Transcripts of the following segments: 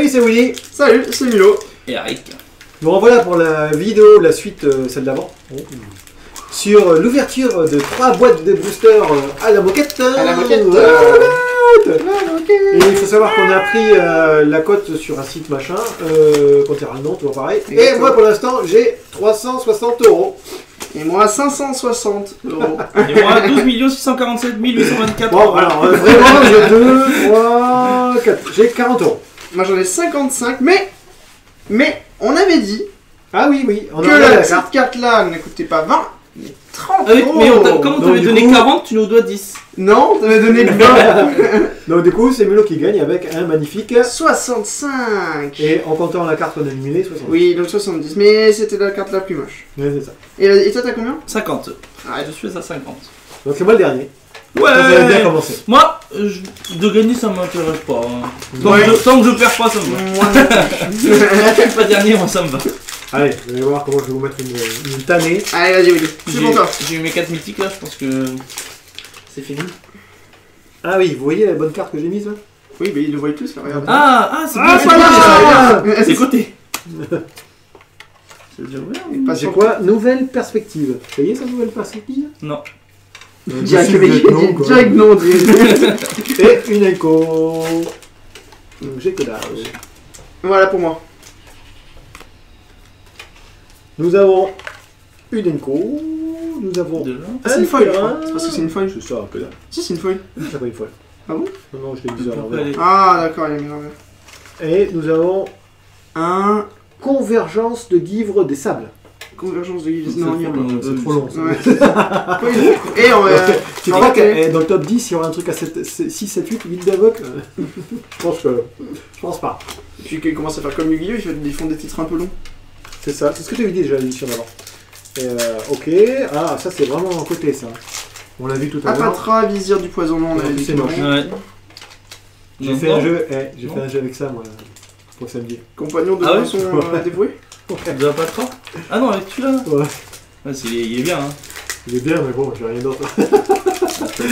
Salut, c'est Willy. Salut, c'est Milo. Et Eric. Nous revoilà pour la vidéo, la suite, celle d'avant. Sur l'ouverture de 3 boîtes de boosters à la moquette. À la moquette. Et il faut savoir qu'on a pris la cote sur un site machin, quand il y aura le nom, toujours pareil. Exactement. Et moi pour l'instant j'ai 360 €. Et moi 560 €. Et moi 12 647 824 Bon alors vraiment j'ai 2, 3, 4, j'ai 40 €. Moi j'en ai 55, mais on avait dit Ah oui, oui, on que a la cette carte là ne coûtait pas 20, mais 30 Ah oui, mais €. comme on Donc, t'avait du donné coup- 40, tu nous dois 10. Non, t'avais donné 20. Donc du coup c'est Milo qui gagne avec un magnifique. 65. Et en comptant la carte qu'on a éliminée, 60. Oui, donc 70, mais c'était la carte la plus moche. Ouais, c'est ça. Et toi t'as combien? 50. Ah, Je suis à 50. Donc c'est moi le dernier. Vous avez bien Ouais. commencé. Moi, de gagner ça m'intéresse pas. Hein. Ouais. Tant que je perds pas, ça me va. Moi non plus. Tant que je suis pas dernier, moi ça me va. Allez, vous allez voir comment je vais vous mettre une tannée. Allez, vas-y, Willy. C'est pour toi. J'ai eu mes 4 mythiques là, je pense que c'est fini. Ah oui, vous voyez la bonne carte que j'ai mise là? Oui, mais ils le voient tous là, regarde. C'est Ah, bien, voilà. c'est côté. C'est déjà ouvert ou- Pas J'ai sur quoi? Nouvelle perspective. Vous voyez sa nouvelle perspective? Non. Direct, Vietnam, quoi. direct non, Et une écho. Donc j'ai que dalle. Voilà pour moi. Nous avons une écho. Nous avons Déjà. Ah, c'est un une foil, je terrain. crois. C'est parce que c'est une foil. C'est ça, que dalle. Si, c'est une foil. C'est pas une folle. Ah bon? Non, non, je l'ai mis à Pourquoi l'envers. elle est- Ah, d'accord, il a mis l'envers. Et nous avons Un. convergence de Guivre des Sables. Convergence de Guilles. C'est Non, il y a trop pas. long. C'est trop long. Ça. Ouais, c'est ça. Et on Tu crois que dans le top 10, il y aura un truc à 6, 7, 8, 8 d'invoque? Je pense pas. Puis qu'il commence à faire comme Yu-Gi-Oh! Ils font des titres un peu longs. C'est ça, c'est ce que tu avais dit déjà à l'émission d'avant. Ok, ah ça c'est vraiment en côté ça. On l'a vu tout à l'heure. Apatra, Vizir du Poisonnement, on avait dit C'est que moche. non. Ouais. J'ai Non, fait non. un jeu, j'ai Non. fait un jeu avec ça moi pour samedi. Compagnon de Ah ouais poisson dévoué. De la Patra. Ah non, avec celui-là. Ouais. Ouais, il est bien. Hein. Il est bien mais bon, j'ai rien d'autre.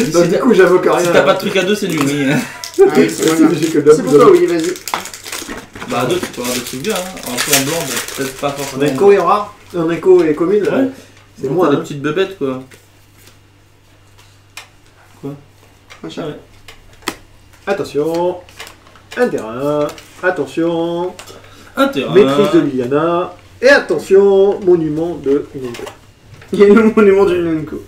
Si Donc du coup j'invoque rien. t'as pas de truc à deux, c'est nul. Oui. Ah oui, c'est pas grave. J'ai que de la C'est pour boule. toi, oui, vas-y. Bah, à deux, tu peux avoir des trucs bien. Hein. Un peu en blanc, bon, peut-être pas On forcément. a écho et rare, on écho et commune. Ouais. C'est moi moi. des Hein. petites bébêtes quoi. Machin. Ah ouais. Attention, un terrain, attention, Un terrain. maîtrise de Liliana, et attention, monument de Inenko. Il y a le monument du Nenko.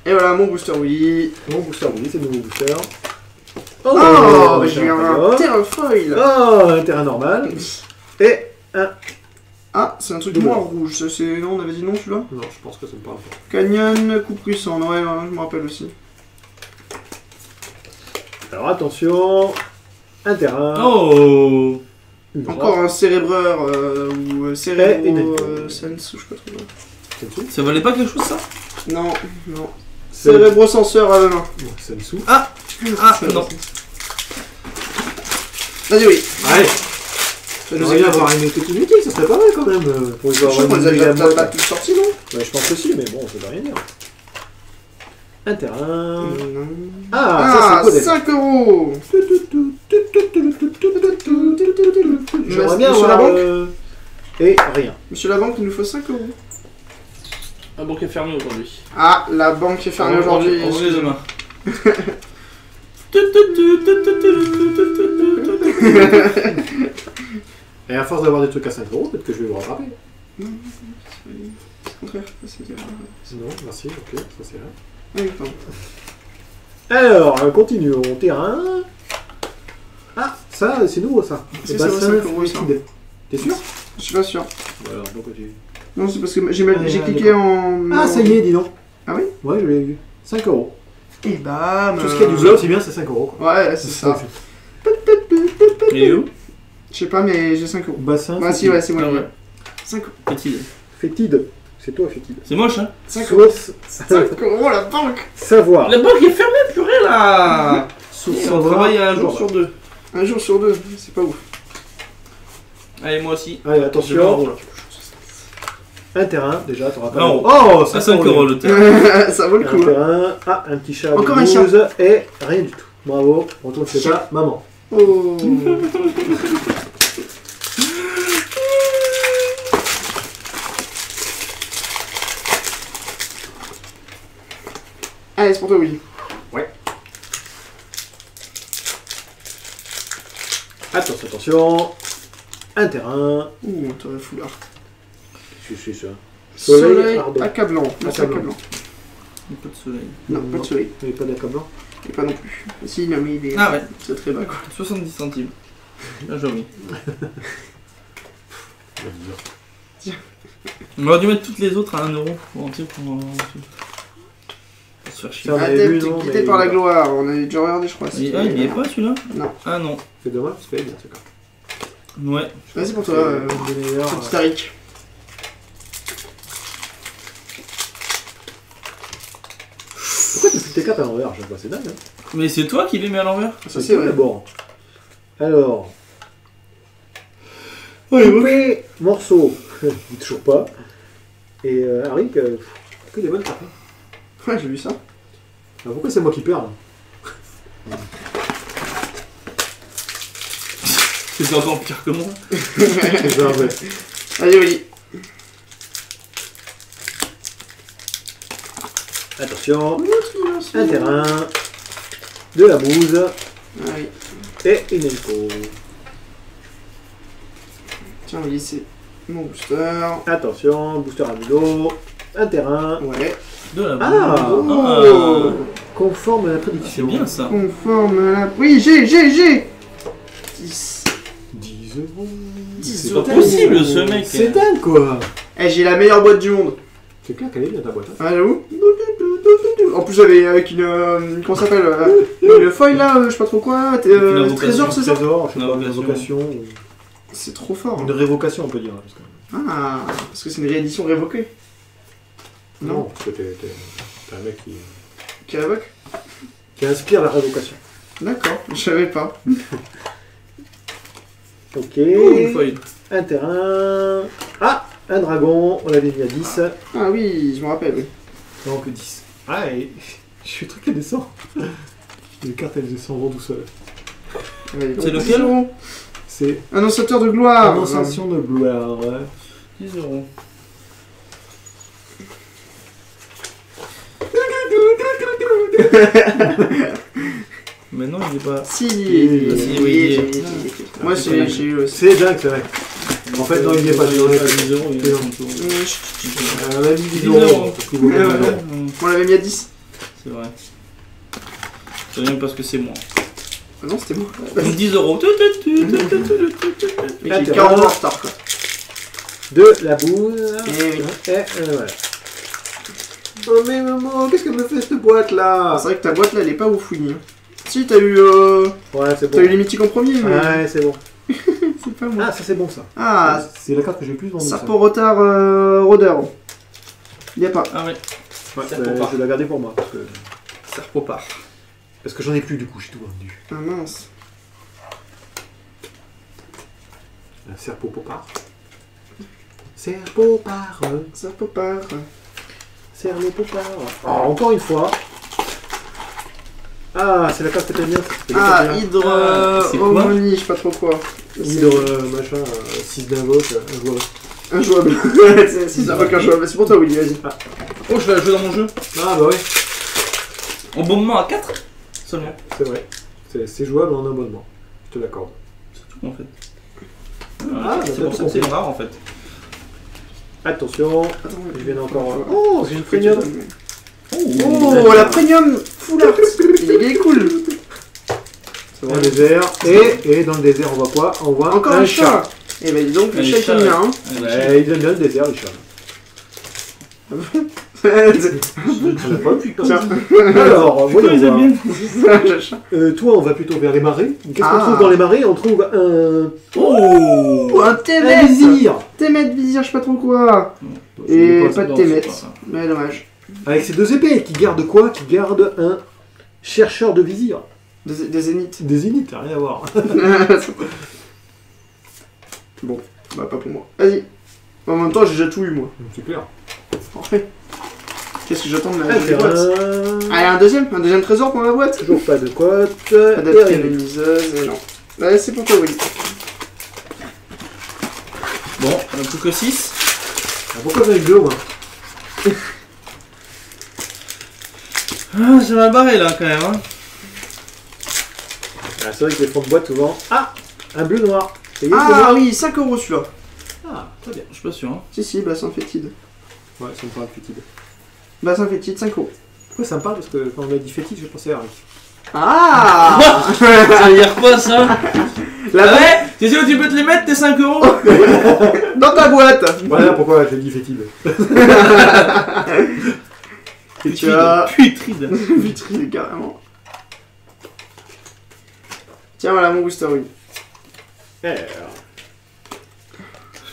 Et voilà, mon booster, oui. Mon booster, oui, c'est le nouveau booster. Oh, un j'ai eu un terrain. terrain foil. Oh, un terrain normal. Et un. Ah, c'est un truc Double. noir rouge. Ça, c'est. Non, on avait dit non celui-là. Non, je pense que ça me parle pas. Canyon, coupe puissant. Ouais, je me rappelle aussi. Alors attention, un terrain. Oh. Une Encore roche. un cérébreur ou Et une cérébro écho. sense ou je sais pas trop. Sensu. Ça valait pas quelque chose ça? Non, non. C'est- Cérébro senseur à la main. Bon, Sensu. Ah non. Vas-y, oui. Allez, Ça nous j'aimerais est bien avoir une petite unité, ça serait pas mal quand même. Pour Je crois qu'on les a déjà pas tous sortis, non? Ouais, je pense que si, mais bon, ça veut rien dire. Un terrain. Non. Ah, ça c'est 5 €. J'aimerais bien Monsieur la avoir. banque Et rien. Monsieur la banque, il nous faut 5 €. La banque est fermée aujourd'hui. Ah, la banque est fermée aujourd'hui. On se demain. Et à force d'avoir des trucs à 5 €, peut-être que je vais vous rattraper. Non, c'est le contraire. Non, merci, ok, ça c'est là. Oui, pardon. Alors, continuons. Terrain. Ah, ça, c'est nouveau ça. C'est Le ça, bassin 5 € ça. fétide. T'es sûr? Je suis pas sûr. Alors, pourquoi tu. Non, c'est parce que j'ai cliqué d'accord. en. Ah, ça y est, dis donc. Ah oui? Ouais, je l'ai vu. 5 €. Et bam. Tout ce qu'il y a du bleu, c'est bien, c'est 5 € quoi. Ouais, c'est ça. Il est où? Je sais pas, mais j'ai 5 €. Bassin. Bah, si, ouais, c'est moi. Ah ouais. 5 €. Fétide. Fétide. C'est toi, fétide. C'est moche hein? 5 €. Source. 5 € la banque. Savoir. La banque est fermée, purée là! Source On travaille un jour savoir. sur deux. Un jour sur deux, c'est pas ouf. Allez, moi aussi. Allez, Je vais en attention. rouler. Un terrain, déjà, t'auras pas. Non. Oh, Ça 5 € le terrain. Ça vaut le Un coup. Hein. terrain. Ah, un petit chat. Encore de un chat. 12, et rien du tout. Bravo. On retourne chez ta maman. Oh. Allez, c'est pour toi, Willy. Attention, attention. Un terrain. Ouh, t'aurais le foulard. C'est ça. Soleil ardent. accablant. Non, c'est Accablant. accablant. Il n'y a pas de soleil. Non, pas de soleil. Mais pas d'accablant. Et pas non plus. Si, il a mis des... Ah ouais. C'est très bas, quoi. 70 centimes. Bien joué. On aurait dû mettre toutes les autres à 1 euro pour se faire chier. Ça, on avait vu, Adepte non, quitté mais- par la gloire. On avait déjà regardé, je crois. Il y est pas celui-là? Non. Ah non. C'est dommage, c'est bien, c'est quand Ouais. Vas-y pour toi, C'est des meilleurs. petit Tariq. Pourquoi tu fais tes cartes à l'envers? Je sais pas, c'est dingue. Hein. Mais c'est toi qui les mets à l'envers? Ça, c'est vrai. D'abord. Alors. Ouais, Coupé, morceau. Je dis toujours pas. Et Harry, que des bonnes cartes. Hein. Ouais, j'ai vu ça. Alors, pourquoi c'est moi qui perds là? C'est encore pire que moi. C'est ça, ouais. Allez, Willy. Attention. Un terrain. De la bouse. Allez. Et une info. Tiens, Willy, c'est mon booster. Attention, booster à l'eau. Un terrain. Ouais. De la Ah. Oh. Conforme à la C'est prédiction. bien ça. Conforme à la... Oui, j'ai 10. 10 euros. 10 C'est euros. pas possible ce mec. C'est dingue quoi. Eh, j'ai la meilleure boîte du monde. C'est clair qu'elle est bien ta boîte. Hein. Ah, j'avoue. En plus, j'avais avec une... comment ça s'appelle une feuille là, je sais pas trop quoi. Une Trésor, c'est ça? Trésor, je sais Une pas, une révocation. invocation. C'est trop fort. Une révocation on peut dire. Parce que... Ah, parce que c'est une réédition révoquée. Non. parce que t'es un mec Qui révoque? qui inspire la révocation. D'accord, je savais pas. Ok. Une feuille. Un terrain. Ah, un dragon, on l'avait mis à 10. Ah oui, je me rappelle, oui. Non, que 10. Ah, et je suis très qu'elle descend. Les cartes elles descendront tout seul. C'est lequel? C'est Annonciateur de gloire. Annonciation de gloire. 10 euros. Mais non, il est pas. Si, Si, oui, moi j'ai eu aussi. C'est dingue, c'est vrai. En fait, non, il n'y est pas. Il en est pas. 10 euros, il est Non. pas. On a mis 10 10 euros. euros. Parce qu'il vaut mieux Ouais, maintenant. On l'avait mis à 10. C'est vrai. C'est rien parce que c'est moi. Ah non, c'était moi. 10 euros. Mais j'ai 40 ans en retard, quoi. De la bouse. Eh oui. Et voilà. Oh mais maman, qu'est-ce que me fait cette boîte là? C'est vrai que ta boîte là, elle est pas ouf, Winnie. Si, t'as eu. Ouais, c'est bon. T'as eu les mythiques en premier, mais. Ouais, c'est bon. C'est pas moi. Ah, ça c'est bon ça. Ah, C'est la carte que j'ai le plus vendue. ça. Serpent retard rôdeur. Y a pas. Ah ouais. Ouais, Serpopard. je vais la garder pour moi. Serpopard. Parce que j'en ai plus du coup, j'ai tout vendu. Ah mince. Serpopopard. Serpopard. Serpopard. Serpopard. Oh, encore une fois. Ah, c'est la carte que t'aimes bien. c'est la Ah, carte bien. Hydre. c'est quoi Homonie, je sais pas trop quoi. Hydre, machin, 6 d'invoque, un joueur. Injouable. C'est un un jouable. C'est pour toi, Willy, vas-y. Oh, je vais la jouer dans mon jeu. Ah bah ouais, En bon moment à 4 seulement. c'est vrai. C'est jouable en abonnement. Je te l'accorde. C'est tout en fait. Ah, c'est bah, pour ça que c'est compris. rare en fait. Attention, Attends, je viens encore. Oh, j'ai une premium. Oh, la premium full art. Il est cool. C'est Un vrai. désert. Et dans le désert, on voit quoi? On voit Encore un chat. Et bah dis donc, le Allez, chat il chat, aime bien, hein. Ouais, ils aiment bien le désert, les chats. Tiens. Alors, voyons ils aiment voir. bien. Le chat. Toi, on va plutôt vers les marées. Qu'est-ce qu'on Ah. trouve dans les marées? On trouve un Oh, un un Témet. vizir. Témet, vizir, je sais pas trop quoi. Je Et sais pas, pas de non, Témet. c'est pas Mais dommage. Avec ses 2 épées, qui garde quoi? Qui garde un chercheur de vizir. Des zéniths. Des zéniths, rien à voir. Bon, bah pas pour moi. Vas-y. En même temps, j'ai déjà tout eu, moi. C'est clair. Parfait. Qu'est-ce que j'attends de ma Un jolie boîte? terrain. Allez, un deuxième trésor pour ma boîte. Toujours pas de cote. Adapté à Et la liseuse, et non. Bah, c'est pour toi, oui. Bon, on a plus que 6. Ah, pourquoi j'en ai que 2 moi? Ah, j'ai mal barré là quand même. Hein. Ah, c'est vrai que les fonds de boîte souvent. Ah, un bleu noir. Ça y est, bleu Ah noir. oui, 5 € celui-là. Ah, très bien. Je suis pas sûr. Hein. Si, bassin fétide. Ouais, ça me paraît fétide. Bassin fétide, 5 €. Pourquoi ça me parle? Parce que quand on m'a dit fétide, j'ai pensé à Harry. Ah Ça veut dire quoi ça? La Ah vraie ouais? Tu sais où tu peux te les mettre tes 5 €? dans ta boîte. Voilà pourquoi j'ai dit fétide. Et tu as... Putride. Vitrine, carrément. Tiens, voilà mon booster, oui.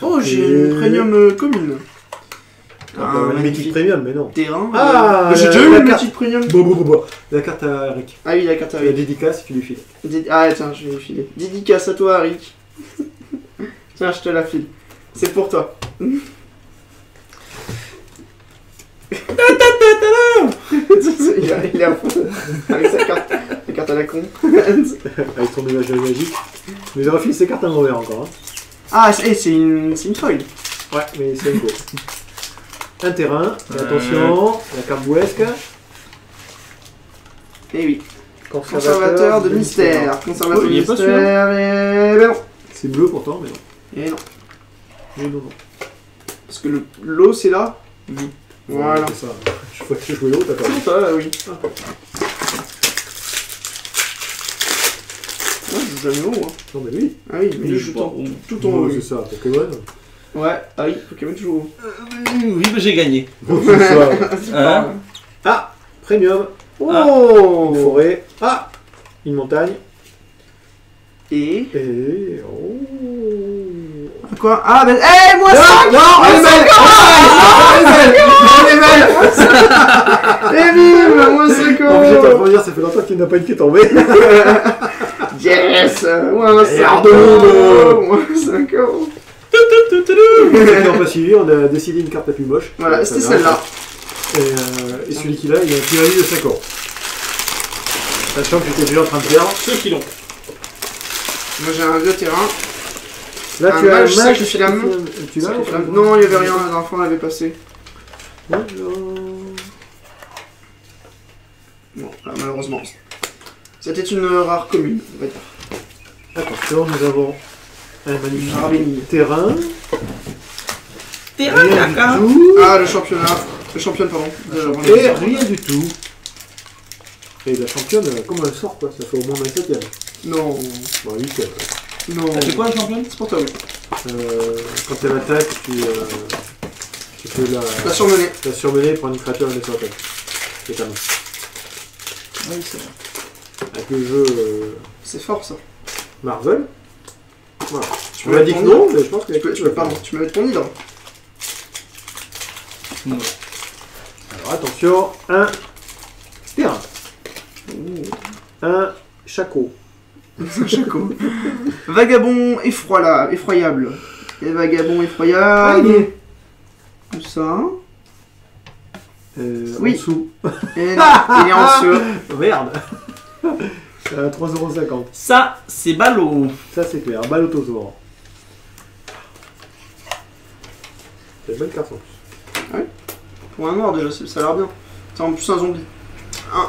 Oh, j'ai une premium commune. Ah, une mythique premium, mais non. Terrain. Ah, j'ai la- déjà eu la une carte. petite premium. Bon. La carte à Eric. Ah oui, la carte à La Rick. dédicace, tu lui files. Ah tiens, je vais lui filer. Dédicace à toi, Rick. Tiens, je te la file. C'est pour toi. il est à fond. Avec sa carte. La carte à la con. Avec son nuage magique. Mais j'ai refilé ses cartes à l'envers encore. Hein. Ah, c'est une foil. Ouais, mais c'est une go. Un terrain. Et attention, la carte bouesque. Eh oui. Conservateur de mystère. Conservateur de il est pas mystère. Et ben non. C'est bleu pourtant, mais non. Et non. Mais non. Parce que l'eau, c'est là. Oui. Voilà. C'est ça. Je crois que j'ai joué l'eau, t'as pas vu. Ça, oui. Ouais, je joue jamais haut. Hein. Non, mais oui. Ah oui, mais Il je joue joue pas tout en haut. Ouais, Oui. c'est ça, Pokémon. Ouais, ah oui, Pokémon toujours haut. Oui, mais j'ai gagné. C'est ça. Hein? Ah, premium. Oh Une forêt. Ah, une montagne. Et... Et. Oh. Quoi? Ah, ben... Eh, moi, ça Non, elle est belle. Elle est belle. Et bim, moins 5 En plus, j'étais en train €. de dire, ça fait longtemps qu'il n'y en a pas une qui est tombée. Yes, moins 5 Merde. €. Moins 5 €. Et on va suivre, on a décidé une carte la plus moche. Voilà, c'était celle-là. Et celui qui l'a, il a un plus-value de 5 €. Sachant que j'étais déjà en train de perdre. Ceux qui l'ont. Moi, j'ai un vieux terrain. Là, Un tu as un mage mage sacrifie la main. Tu l'as ou pas? Non, il n'y avait rien, la dernière fois, on l'avait passé. Non. Bon, là, malheureusement. C'était une rare commune, on va dire. Attention, nous avons un magnifique Rare béni. terrain. Terrain, Rien du caca. tout. Ah, le championnat. Le championne, pardon. Et rien du tout. Et la championne, comme un sort, quoi. Ça fait au moins un 7ème. Non. Bon, 8ème. Non. Ah, c'est quoi le championne? C'est pour toi, oui. Quand elle attaque, tu peux La surmenée. la surmener pour une créature de sorte. C'est ta main. Oui, c'est vrai. Avec le jeu C'est fort, ça. Marvel. Voilà. Tu On m'a dit que non, mais je pense que Tu peux mettre ton hydre. Non. Alors attention, un terrain. Un chaco. Chaco. Vagabond effroyable. Et vagabond Ah, effroyable. il est. Tout ça. En dessous. Et non, il est en dessous. Oh, merde. 3,50 €. Ça, c'est ballot. Ça c'est clair, Balotosaur. C'est une bonne carte en plus. Pour un noir déjà, ça a l'air bien. C'est en plus un zombie.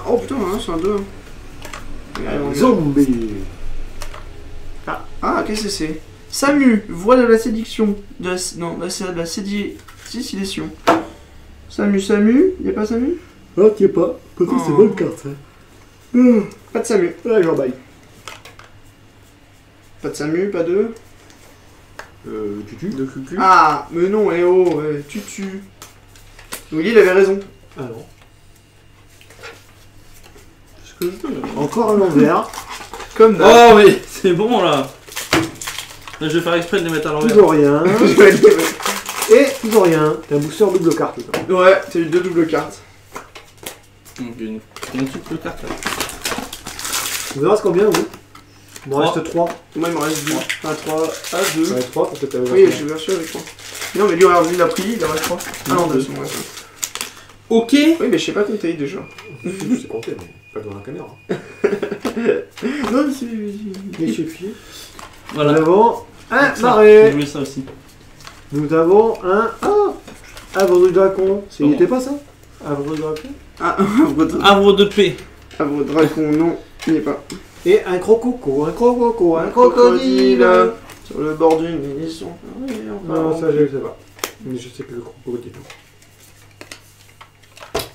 Oh putain, hein, c'est un 2. Zombie. Ah, qu'est-ce que c'est? Samu, voix de la séduction. De la sédition. Samu, y'a pas Samu? Ah, t'y es pas. Pourtant, c'est Oh. bonne carte. Ça. Pas de Samu. Ouais, j'en baille. Pas de Samu, pas de... Tutu. De cucu. Ah, mais non, eh oh, tutu. Willy, il avait raison. Ah non. Ce que je veux. Encore un envers. Comme d'hab. Oh, mais c'est bon là. Là, je vais faire exprès de les mettre à l'envers. Toujours rien. Et toujours rien. T'as un booster double carte. Là. Ouais, t'as eu 2 doubles cartes. Donc, une triple carte là. Vous en reste combien, vous? Il m'en Trois. reste 3. Moi, il me reste 2. Enfin, 3. Ah, 2. Ouais, 3 parce que t'avais Oui, j'ai bien sûr avec 3. Non, mais lui, regarde, lui, il a pris, il en reste 3. Ah non, 2. Ok. Oui, mais je sais pas compter déjà. Je sais compter, mais. Pas devant la caméra. Non, Les chefiers. Voilà. Nous avons un Ça, marais. je voulais ça aussi. Nous avons un. Ah Havre du Dracon. C'est Il bon. était pas ça Havre du Dracon. Ah, Arbre de paix. Havre Dracon, non, il n'est pas. Et un crococo, un crocodile. Sur le bord d'une émission. Non, ça je sais pas. Mais je sais que le crocodile.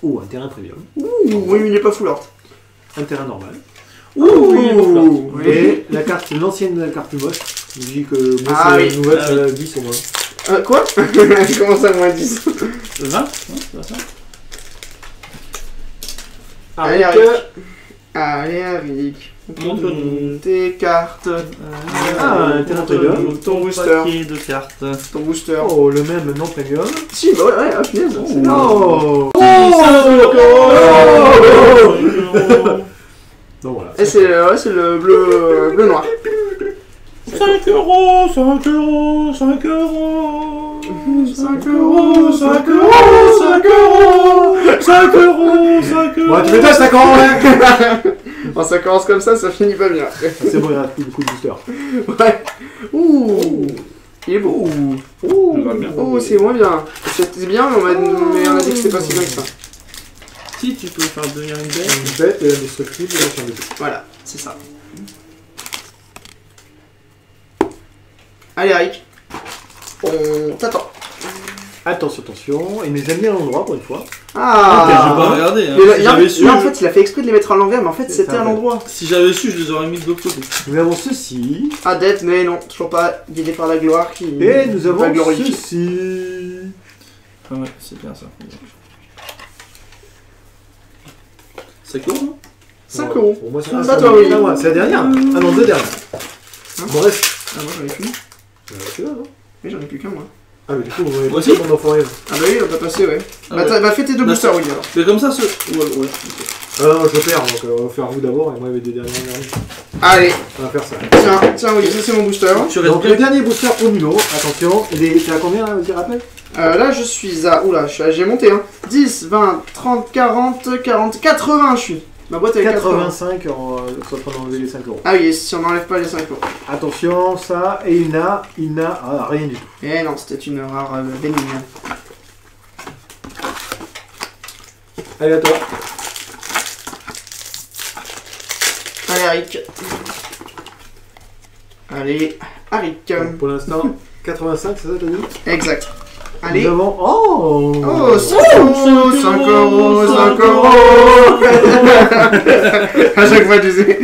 Ouh, un terrain premium. Ouh, oui, mais il n'est pas full art. Un terrain normal. Ouh, Et la carte, l'ancienne carte moche. Je dis que moi Ah c'est oui. nouvelle, Ah c'est oui. 10 au moins. Quoi Comment ça, moins 10? 20 non, c'est pas ça. Allez, Avec, Eric. Allez, Eric. Montre-nous. Tes cartes. un terrain premium. Ton booster. Paquet de cartes. Ton booster. Oh, le même non premium. Si, bah ouais, ah, punaise. c'est bien. Oh Donc voilà. Et c'est le bleu noir. 5 euros, 5 euros, 5 euros. 5 euros, 5 euros, 5 euros, 5 euros, 5 euros. Bon, tu fais ça, ça commence, hein. Bon, ça commence comme ça finit pas bien. C'est bon, il reste plus beaucoup de boosters. Ouais. Ouh. Il est beau. Ouh. Ça va bien. Oh, c'est moins bien. C'était bien, mais on a dit que c'était pas si bien que ça. Si tu peux faire devenir une bête. Une bête et indestructible et la chambre de tout. Voilà, c'est ça. Allez, Eric. On t'attend. Attention, attention. Il nous a mis à l'endroit pour une fois. Je vais pas Ah. regarder. Hein. Mais là, Si j'avais su, là, en fait, il a fait exprès de les mettre à l'envers, mais en fait, C'est c'était ça, à ouais. l'endroit. si j'avais su, je les aurais mis de l'autre côté. Nous avons ceci. Ah, dette, mais non, toujours pas guidé par la gloire qui. Et nous avons va glorifier. ceci. Ah ouais, c'est bien ça. C'est cool, non 5 euros. Pour moi, c'est Ah, toi, oui. c'est la dernière. Ah non, deux dernières. Bon, reste. Ah, moi j'en ai plus. C'est là, non Mais j'en ai plus qu'un, moi. Ah, mais du coup, vous m'avez Moi pas aussi mon enfoiré. Ah, bah oui, on va passer, ouais. Ah Bah, ouais. bah, fais tes deux Bah, boosters, oui, alors. Mais comme ça, ce. Ouais, ouais. ok. Ah non, je perds, donc on va faire vous d'abord et moi avec des dernières. Allez, On va faire ça. tiens, oui, ça c'est mon booster. Tu restes Donc bien. le dernier booster pour Mulot, attention, il est à combien là, tu rappelles Là, je suis à. Oula, j'ai monté, hein. 10, 20, 30, 40, 40, 80, je suis. Ma boîte elle est 80. 85 en train d'enlever les 5 euros. Ah oui, et si on n'enlève pas les 5 euros. Attention, ça, et il n'a rien du tout. Eh non, c'était une rare bénigne. Allez, à toi. Allez, Eric. Allez, Eric. Donc, pour l'instant, 85, c'est ça t'as dit Exact. Allez. Nous avons... Oh Oh, 5 euros, 5 euros, 5 euros. À chaque fois, je disais.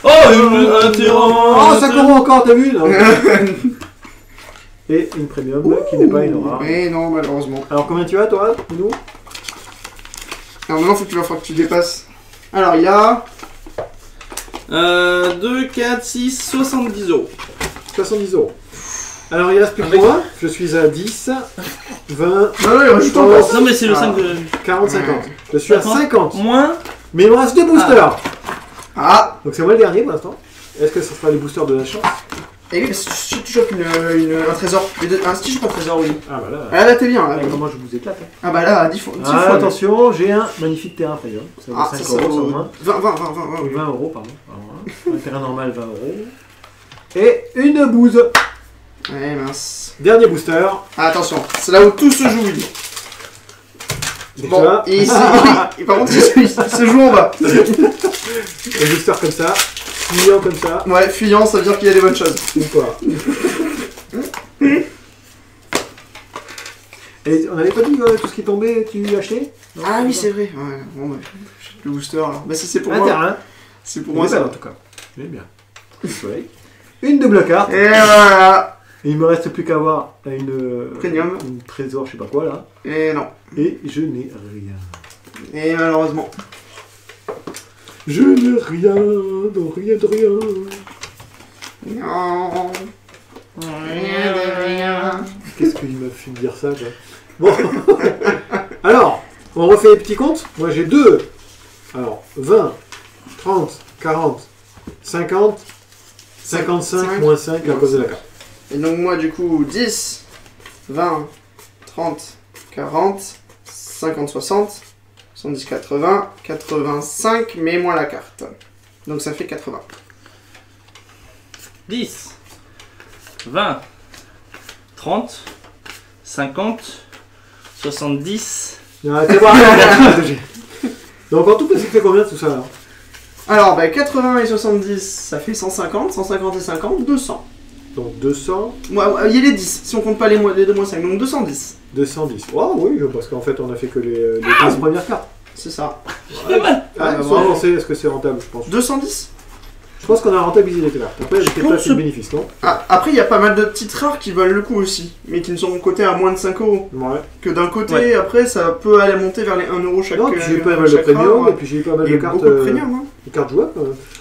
Oh, un tyran. Oh, 5 euros encore, t'as vu non Et une premium qui n'est pas une rare. Mais non, malheureusement. Alors combien tu as toi, nous Alors maintenant, il va falloir que tu dépasses. Alors, il y a. 2, 4, 6, 70 euros. 70 euros. Alors il reste plus que Avec- moi, je suis à 10, 20, Non, non, il rajoute encore. Non, mais c'est le Ah. 5 de. 40, 50. Je suis à 50. Moins. Mais il me reste 2 boosters. Ah. Donc c'est moi le dernier pour l'instant. Est-ce que ça sera les boosters de la chance Et oui, si tu chopes un trésor. Si tu chopes un trésor, oui. Ah bah là, Ah là, t'es bien. Là. comment je vous éclate. Hein. Ah bah là, 10 fois. 10 Ah, fois. attention, j'ai un magnifique terrain premium. Ça vaut Ah, 5 ça euros vaut sans moins. 20, 20, 20, 20, 20, oui. 20 euros, pardon. Un terrain normal, 20 euros. Et une bouse. Ouais, mince. Dernier booster. Ah, attention, c'est là où tout se joue, oui. Déjà. Bon, et ici, par contre, il se joue en bas. Un booster comme ça. Fuyant comme ça. Ouais, fuyant, ça veut dire qu'il y a des bonnes choses. Ou pas. Et on n'avait pas dit tout ce qui tombait, tu achetais Non, Ah oui, pas. c'est vrai. Ouais, bon, bah, le booster, alors. Bah, si c'est pour Un moi. terrain. C'est pour Il moi, est belle, ça. en tout cas. J'aime bien. Le soleil. Une double carte. Et voilà. Et il me reste plus qu'à avoir une Premium. une trésor, je sais pas quoi là. Et non. Et je n'ai rien. Et malheureusement. Je n'ai rien, non, rien de rien. Non. Rien de rien. Qu'est-ce qu'il m'a fait dire ça, quoi. Bon. Alors, on refait les petits comptes. Moi j'ai 2. Alors, 20, 30, 40, 50, 55, moins 5 à cause de la carte. Et donc moi du coup 10, 20, 30, 40, 50, 60, 70, 80, 85, mais moins la carte. Donc ça fait 80. 10, 20, 30, 50, 70. Arrêtez voir. Donc en tout, ça fait combien tout ça là? Alors, 80 et 70, ça fait 150, 150 et 50, 200. Donc 200, Il y a les 10, si on compte pas les 2 moins 5, donc 210. 210. Oh oui, parce qu'en fait on a fait que les 15 premières cartes. C'est ça. Pas mal. Ah, bah, sans voilà. lancer, est-ce que c'est rentable, je pense? 210. Je pense qu'on a rentabilisé les cartes. Après, j'ai peut-être pas fait le bénéfice, non? Ah, après, il y a pas mal de petites rares qui valent le coup aussi, mais qui ne sont cotées à moins de 5 euros. Ouais. Que d'un côté, Ouais. après, ça peut aller monter vers les 1 euro chaque Non, puis j'ai eu pas mal de chaque premium, rare, et puis j'ai eu pas mal et de cartes, beaucoup de premium. Hein. de cartes jouables.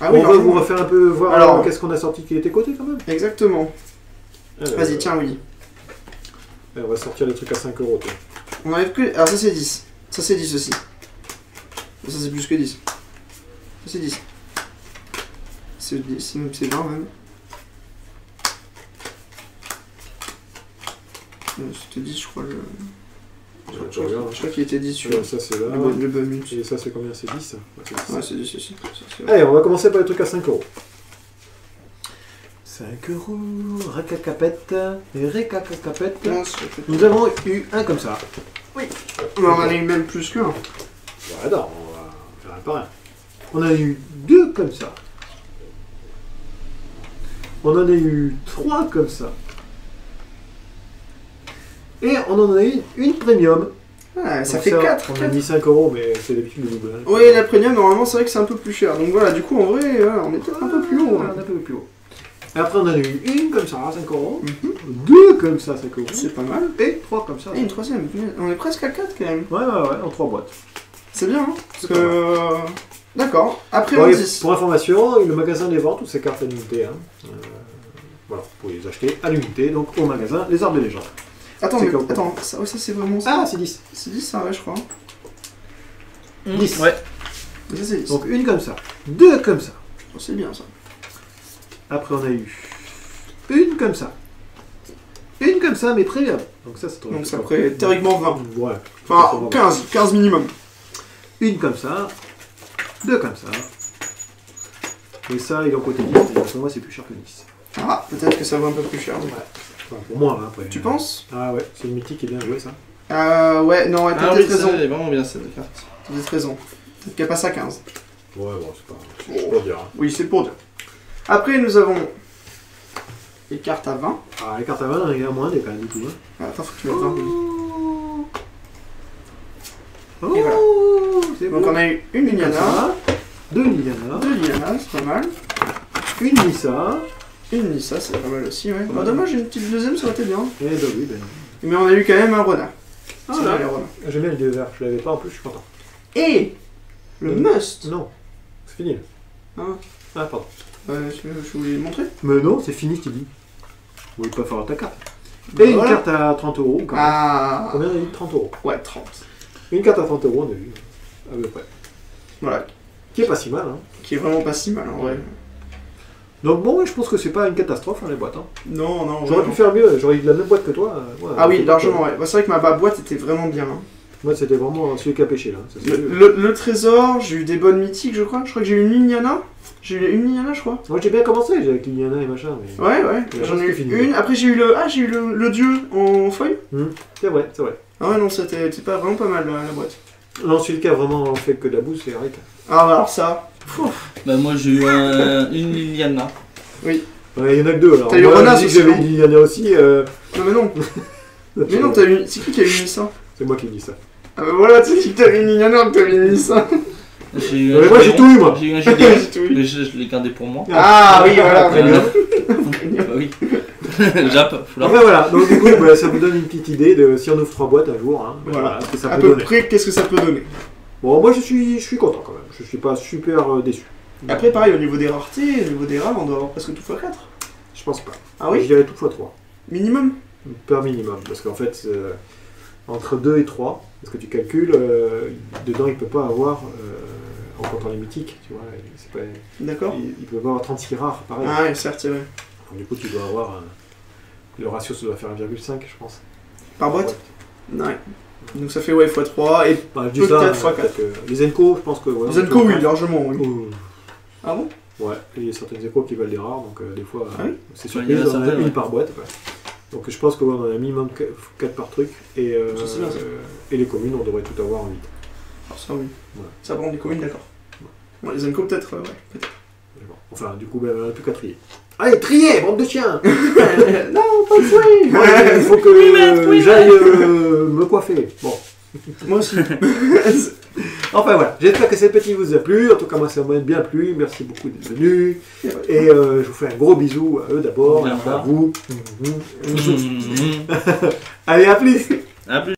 Ah oui, On va largement. vous refaire un peu voir Alors, qu'est-ce qu'on a sorti qui était coté quand même. Exactement. Alors, Vas-y, tiens, oui. On va sortir les trucs à 5 euros. Toi. On enlève que. Alors, ça c'est 10. Ça c'est 10 aussi. Ça c'est plus que 10. Ça c'est 10. C'est 20 même. C'était 10, je crois. Je regarde. Je crois qu'il était 10 celui-là. Ça c'est là. Le bonus. Et ça c'est combien? C'est 10. Ouais, c'est 10. Ouais, c'est 10 aussi. Allez, on va commencer par les trucs à 5 euros. 5 euros, racacapette, et racacapette. Nous avons eu un comme ça. Mais on en a eu même plus qu'un. Ouais, non, on va faire un par un. On en a eu 2 comme ça. On en a eu 3 comme ça. Et on en a eu une premium. Ouais, ça Donc fait 4. On a mis 5 euros, mais c'est d'habitude le double. Hein. Oui, la premium, normalement, c'est vrai que c'est un peu plus cher. Donc voilà, du coup, en vrai, voilà, on est peut-être un peu plus haut. Ouais, Hein. on est un peu plus haut. Et après, on en a eu une comme ça, 5 euros. Mhm. 2 comme ça, 5 euros. C'est pas mal. Et 3 comme ça. Et une troisième. On est presque à 4 quand même. Ouais, en 3 boîtes. C'est bien, hein. Parce C'est que. D'accord. Après, Bon, on et 10. pour information, le magasin les vend toutes ces cartes à l'unité. Hein. Voilà, vous pouvez les acheter à l'unité, donc au magasin Les Arbres de Légende. Attends, c'est mais, comme- attends, ça, ouais, ça c'est vraiment ça. Ah, c'est 10. C'est 10 ça, ouais, je crois. 10. Ouais. Et ça c'est 10. Donc une comme ça, 2 comme ça. Oh, c'est bien ça. Après, on a eu une comme ça. Une comme ça, mais premium. Donc ça, c'est trop. Donc ça ferait théoriquement 20. Ouais. Enfin, 15 minimum. Une comme ça, 2 comme ça. Et ça, il est en côté 10. Et pour moi, c'est plus cher que 10. Ah, peut-être que ça vaut un peu plus cher. Ouais. Enfin, pour moi, hein, après. Tu penses? Ah ouais, c'est le mythique qui est bien joué, ça. Ouais, non, ouais, t'as Ah oui, peut-être ça, raison. elle est vraiment bien cette carte. T'as peut-être raison. Peut-être qu'elle passe à 15. Ouais, bon, c'est pas. C'est pour dire. Hein. Oui, c'est pour dire. Après, nous avons les cartes à 20. Ah, les cartes à 20, il y en a moins, il y a quand même du tout. Hein. Ah, attends, faut que tu mettes 20. oui. Oh, Et voilà. c'est Donc bon. on a eu une Une Liliana, Liliana, 2 Liliana, 2 Liliana, c'est pas mal. une Nissa, Une Nissa, c'est pas mal aussi, ouais. Pas Bah, mal. dommage, une petite deuxième, ça aurait été bien. et bah oui, ben. Mais on a eu quand même un renard. Ah, C'est là. bien, les renards. J'aime bien le dieu vert, je l'avais pas en plus, je suis content. Et le must. Non, c'est fini. Ah, Ah, pardon. je voulais le montrer. Mais non, c'est fini, je t'ai dit. Oui, pas faire ta carte. Bah, Et une voilà. carte à 30 euros. Quand même. Ah, Combien on a eu? 30 euros. ouais, 30. Une carte à 30 euros, on a vu. À peu près. Voilà, Qui est pas si mal, hein. qui est vraiment pas si mal en vrai. Donc bon, ouais, je pense que c'est pas une catastrophe, hein, les boîtes. Hein. Non, non, J'aurais vraiment. pu faire mieux, j'aurais eu la même boîte que toi. Ouais, Ah oui, c'est largement, pas- ouais. Bah, c'est vrai que ma boîte était vraiment bien. Hein. Moi, c'était vraiment celui qui a pêché, là. Ça, c'est- Le trésor, j'ai eu des bonnes mythiques, je crois. Je crois que j'ai eu une Liliana. J'ai eu une Liliana, je crois. Moi, j'ai bien commencé avec Liliana et machin, mais... Ouais, ouais. Et J'en ai après, eu c'était fini. une. Après, j'ai eu le dieu en feuille. C'est vrai, c'est vrai. Ah ouais, non, c'était pas vraiment pas mal la boîte. Non, celui qui a vraiment fait que de la bouse, c'est Eric. Ah, bah, alors ça. Bah, moi j'ai eu une Liliana. Ouais, il y en a que deux, alors. T'as eu Moi, Renas je dis aussi, que j'avais non Liliana aussi. Non, mais non. Mais non, t'as eu. C'est qui a eu ça? C'est moi qui dis ça. Ah bah voilà, tu sais que t'avais une Liliana, que t'avais une ça. J'ai eu Ouais, moi, j'ai tout eu, moi. J'ai eu un J'ai Gideon, tout eu. mais je l'ai gardé pour moi. Ah oui, voilà. Très bien. Bah oui. Jap, faut la Enfin voilà, donc du coup, bah, ça vous donne une petite idée de si on ouvre 3 boîtes un jour, hein, Voilà. ce que ça À peut peu donner. près, qu'est-ce que ça peut donner? Bon, moi je suis content quand même, je suis pas super déçu. Après, pareil, au niveau des raretés, au niveau des rares, on doit avoir presque tout x4. Je pense pas. Ah Je oui? dirais tout x 3, Minimum? per minimum, parce qu'en fait, entre 2 et 3, parce que tu calcules, dedans il peut pas avoir, en comptant les mythiques, tu vois, c'est pas, D'accord. il peut pas avoir 36 rares, pareil. Ah ouais, certes, c'est vrai. Donc, du coup, tu dois avoir, le ratio ça doit faire 1,5 je pense. Par boîte? Ouais. Donc ça fait ouais x3 et Bah, je dis peut-être ça, x4. peut-être que les Enco, je pense que... Ouais, Les Zenko, oui, largement, oui. Oh. Ah bon? Ouais, et il y a certaines échos qui valent des rares, donc des fois, Ah oui c'est Ouais, surprise, il y en a on en a certaines, une ouais. par boîte. Ouais. Donc je pense qu'on en a minimum 4 par truc, et, Ça, c'est bien, ça. et les communes, on devrait tout avoir en 8. Alors ça, oui. Ouais. Ça prend des communes, d'accord. Bon, les Zenko, peut-être, ouais, peut-être. Enfin, du coup, ben, on n'a plus qu'à trier. Allez, trier, bande de chiens. Non, pas de fouet. Moi, il faut que j'aille me coiffer. Bon. Moi aussi. Enfin voilà, j'espère que cette petite vous a plu. En tout cas, moi, ça m'a bien plu. Merci beaucoup d'être venus. Et je vous fais un gros bisou à eux d'abord, et Au après à revoir. vous. Mhm. Allez, à plus. À plus.